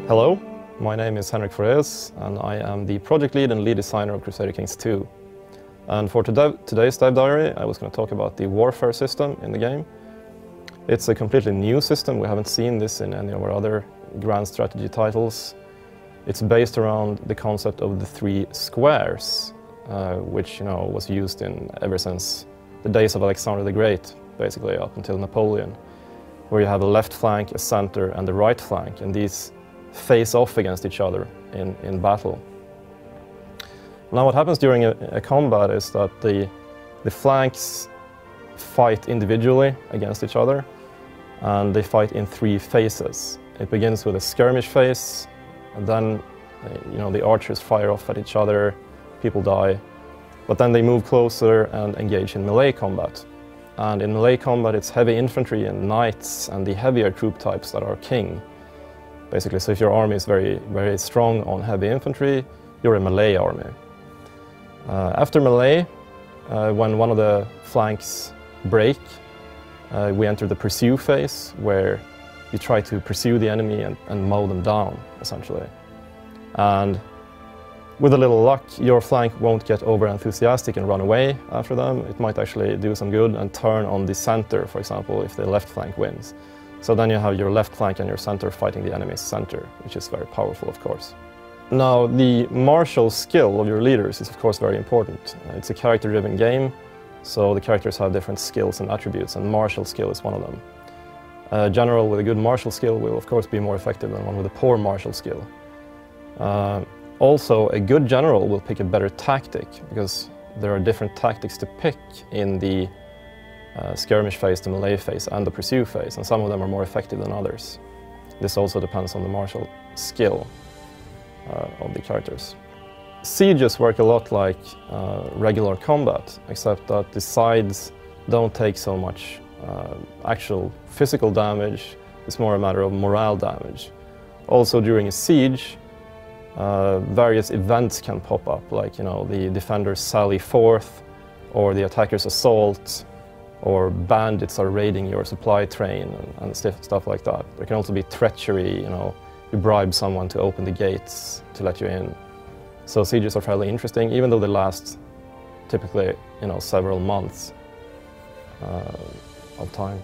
Hello, my name is Henrik Forez and I am the project lead and lead designer of Crusader Kings II. And for today's dive diary, I was going to talk about the warfare system in the game. It's a completely new system. We haven't seen this in any of our other grand strategy titles. It's based around the concept of the three squares, which was used ever since the days of Alexander the Great, basically up until Napoleon, where you have a left flank, a center, and a right flank, and these face off against each other in battle. Now what happens during a combat is that the flanks fight individually against each other, and they fight in three phases. It begins with a skirmish phase, and then the archers fire off at each other, people die, but then they move closer and engage in melee combat. And in melee combat it's heavy infantry and knights and the heavier troop types that are king. Basically, so if your army is very, very strong on heavy infantry, you're a melee army. After melee, when one of the flanks break, we enter the pursue phase, where you try to pursue the enemy and mow them down, essentially. And with a little luck, your flank won't get over-enthusiastic and run away after them. It might actually do some good and turn on the center, for example, if the left flank wins. So then you have your left flank and your center fighting the enemy's center, which is very powerful, of course. Now, the martial skill of your leaders is, of course, very important. It's a character-driven game, so the characters have different skills and attributes, and martial skill is one of them. A general with a good martial skill will, of course, be more effective than one with a poor martial skill. Also, a good general will pick a better tactic, because there are different tactics to pick in the skirmish phase, the melee phase, and the pursue phase, and some of them are more effective than others. This also depends on the martial skill of the characters. Sieges work a lot like regular combat, except that the sides don't take so much actual physical damage. It's more a matter of morale damage. Also, during a siege, various events can pop up, like the defenders sally forth, or the attackers assault, or bandits are raiding your supply train and stuff like that. There can also be treachery, you bribe someone to open the gates to let you in. So sieges are fairly interesting, even though they last typically several months of time.